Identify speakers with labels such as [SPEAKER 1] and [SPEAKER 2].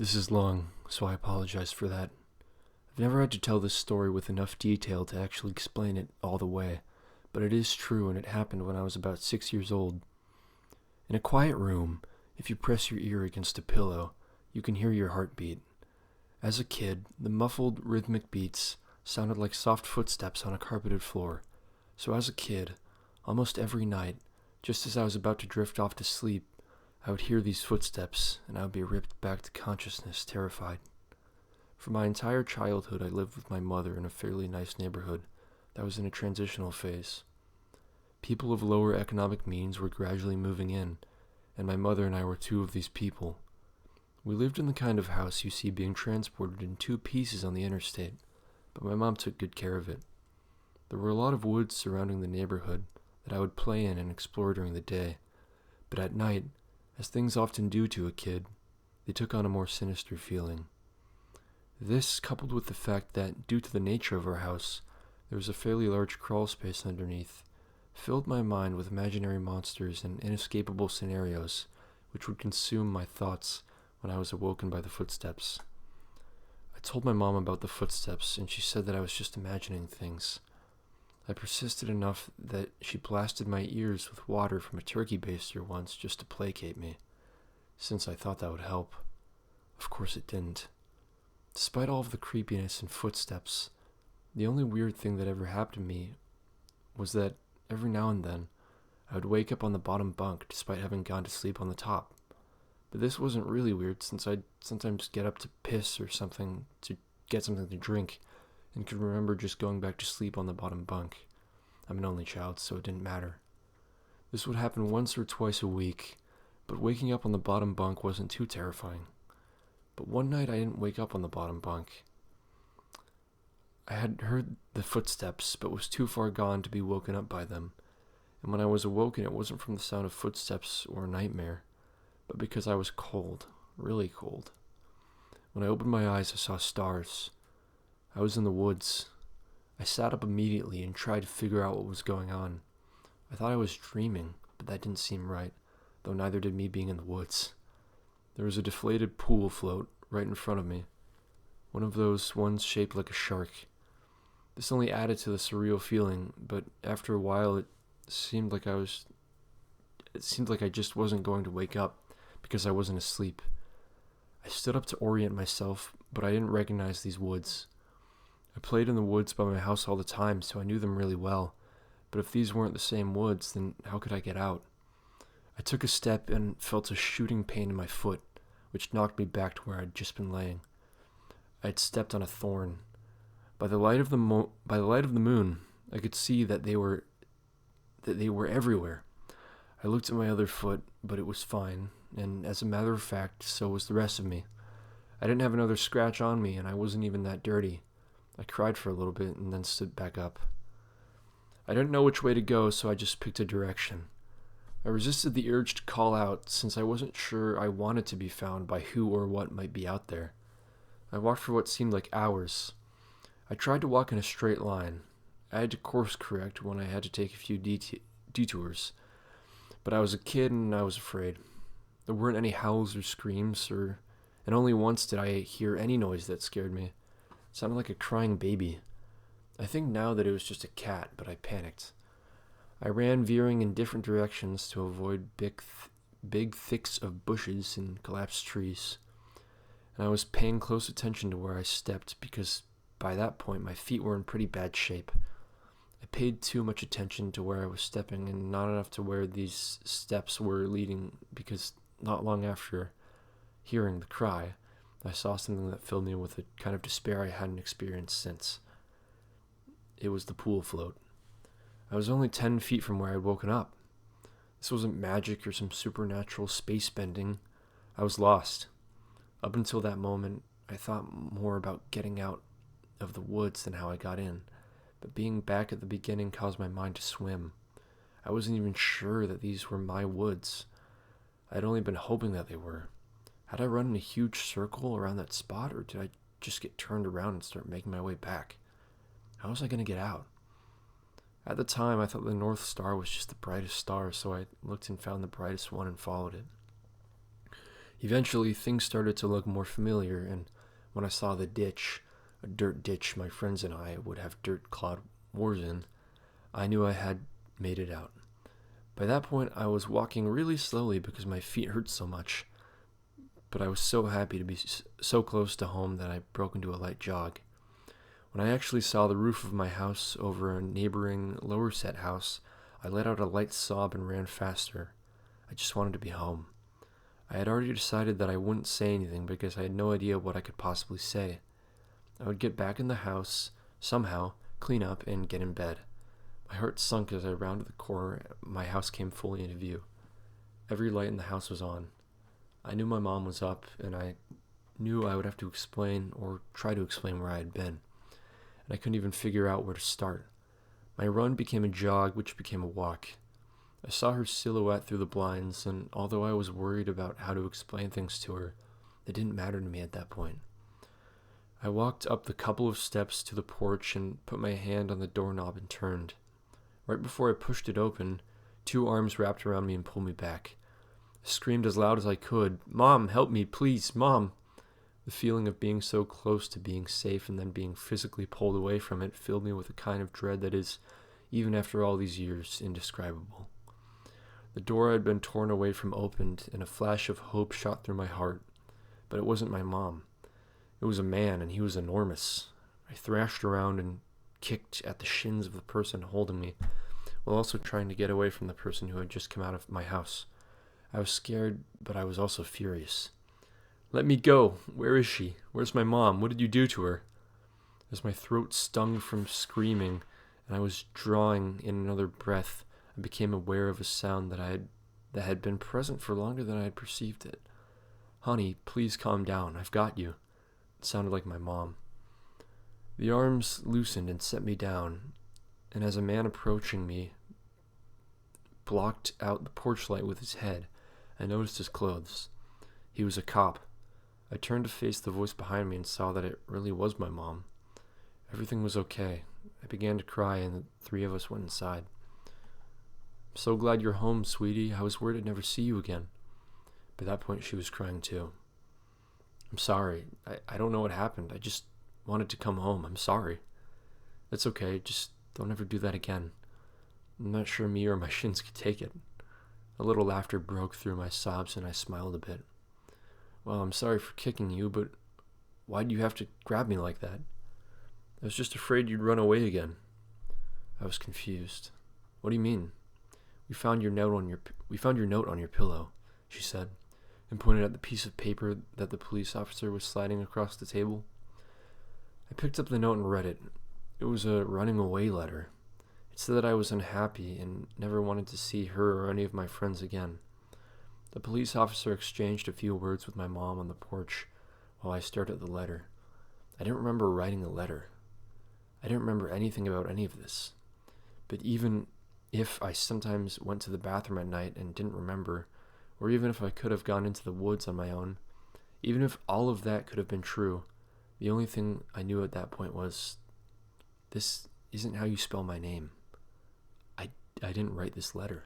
[SPEAKER 1] This is long, so I apologize for that. I've never had to tell this story with enough detail to actually explain it all the way, but it is true and it happened when I was about 6 years old. In a quiet room, if you press your ear against a pillow, you can hear your heartbeat. As a kid, the muffled, rhythmic beats sounded like soft footsteps on a carpeted floor. So as a kid, almost every night, just as I was about to drift off to sleep, I would hear these footsteps, and I would be ripped back to consciousness, terrified. For my entire childhood, I lived with my mother in a fairly nice neighborhood that was in a transitional phase. People of lower economic means were gradually moving in, and my mother and I were two of these people. We lived in the kind of house you see being transported in two pieces on the interstate, but my mom took good care of it. There were a lot of woods surrounding the neighborhood that I would play in and explore during the day, but at night, as things often do to a kid, they took on a more sinister feeling. This, coupled with the fact that, due to the nature of our house, there was a fairly large crawl space underneath, filled my mind with imaginary monsters and inescapable scenarios which would consume my thoughts when I was awoken by the footsteps. I told my mom about the footsteps, and she said that I was just imagining things. I persisted enough that she blasted my ears with water from a turkey baster once just to placate me, since I thought that would help. Of course it didn't. Despite all of the creepiness and footsteps, the only weird thing that ever happened to me was that every now and then I would wake up on the bottom bunk despite having gone to sleep on the top. But this wasn't really weird since I'd sometimes get up to piss or something to get something to drink and could remember just going back to sleep on the bottom bunk. I'm an only child, so it didn't matter. This would happen once or twice a week, but waking up on the bottom bunk wasn't too terrifying. But one night I didn't wake up on the bottom bunk. I had heard the footsteps, but was too far gone to be woken up by them. And when I was awoken, it wasn't from the sound of footsteps or a nightmare, but because I was cold, really cold. When I opened my eyes, I saw stars. I was in the woods. I sat up immediately and tried to figure out what was going on. I thought I was dreaming, but that didn't seem right, though neither did me being in the woods. There was a deflated pool float right in front of me, one of those ones shaped like a shark. This only added to the surreal feeling, but after a while it seemed like I just wasn't going to wake up because I wasn't asleep. I stood up to orient myself, but I didn't recognize these woods. I played in the woods by my house all the time, so I knew them really well, but if these weren't the same woods, then how could I get out? I took a step and felt a shooting pain in my foot, which knocked me back to where I'd just been laying. I had stepped on a thorn. By the light of the moon, I could see that they were everywhere. I looked at my other foot, but it was fine, and as a matter of fact, so was the rest of me. I didn't have another scratch on me, and I wasn't even that dirty. I cried for a little bit and then stood back up. I didn't know which way to go, so I just picked a direction. I resisted the urge to call out, since I wasn't sure I wanted to be found by who or what might be out there. I walked for what seemed like hours. I tried to walk in a straight line. I had to course correct when I had to take a few detours. But I was a kid and I was afraid. There weren't any howls or screams, and only once did I hear any noise that scared me. It sounded like a crying baby. I think now that it was just a cat, but I panicked. I ran veering in different directions to avoid big thicks of bushes and collapsed trees. And I was paying close attention to where I stepped because by that point my feet were in pretty bad shape. I paid too much attention to where I was stepping and not enough to where these steps were leading, because not long after hearing the cry, I saw something that filled me with a kind of despair I hadn't experienced since. It was the pool float. I was only 10 feet from where I'd woken up. This wasn't magic or some supernatural space bending. I was lost. Up until that moment, I thought more about getting out of the woods than how I got in, but being back at the beginning caused my mind to swim. I wasn't even sure that these were my woods. I had only been hoping that they were. Had I run in a huge circle around that spot, or did I just get turned around and start making my way back? How was I going to get out? At the time, I thought the North Star was just the brightest star, so I looked and found the brightest one and followed it. Eventually, things started to look more familiar, and when I saw the ditch, a dirt ditch my friends and I would have dirt-clawed wars in, I knew I had made it out. By that point, I was walking really slowly because my feet hurt so much, but I was so happy to be so close to home that I broke into a light jog. When I actually saw the roof of my house over a neighboring lower set house, I let out a light sob and ran faster. I just wanted to be home. I had already decided that I wouldn't say anything because I had no idea what I could possibly say. I would get back in the house, somehow, clean up, and get in bed. My heart sunk as I rounded the corner. My house came fully into view. Every light in the house was on. I knew my mom was up, and I knew I would have to explain or try to explain where I had been. And I couldn't even figure out where to start. My run became a jog, which became a walk. I saw her silhouette through the blinds, and although I was worried about how to explain things to her, it didn't matter to me at that point. I walked up the couple of steps to the porch and put my hand on the doorknob and turned. Right before I pushed it open, 2 arms wrapped around me and pulled me back. I screamed as loud as I could, "Mom, help me, please, Mom!" The feeling of being so close to being safe and then being physically pulled away from it filled me with a kind of dread that is, even after all these years, indescribable. The door had been torn away from opened, and a flash of hope shot through my heart. But it wasn't my mom. It was a man, and he was enormous. I thrashed around and kicked at the shins of the person holding me, while also trying to get away from the person who had just come out of my house. I was scared, but I was also furious. "Let me go! Where is she? Where's my mom? What did you do to her?" As my throat stung from screaming, and I was drawing in another breath, I became aware of a sound that had been present for longer than I had perceived it. "Honey, please calm down. I've got you." It sounded like my mom. The arms loosened and set me down, and as a man approaching me blocked out the porch light with his head, I noticed his clothes. He was a cop. I turned to face the voice behind me and saw that it really was my mom. Everything was okay. I began to cry, and the 3 of us went inside. "I'm so glad you're home, sweetie. I was worried I'd never see you again." By that point, she was crying too. "I'm sorry. I don't know what happened. I just wanted to come home. I'm sorry." "That's okay. Just don't ever do that again." I'm not sure me or my shins could take it. A little laughter broke through my sobs, and I smiled a bit. "Well, I'm sorry for kicking you, but why'd you have to grab me like that?" "I was just afraid you'd run away again." I was confused. "What do you mean?" We found your note on your pillow," she said, and pointed at the piece of paper that the police officer was sliding across the table. I picked up the note and read it. It was a running away letter. It said that I was unhappy and never wanted to see her or any of my friends again. The police officer exchanged a few words with my mom on the porch while I stared at the letter. I didn't remember writing a letter. I didn't remember anything about any of this. But even if I sometimes went to the bathroom at night and didn't remember, or even if I could have gone into the woods on my own, even if all of that could have been true, the only thing I knew at that point was, this isn't how you spell my name. I didn't write this letter.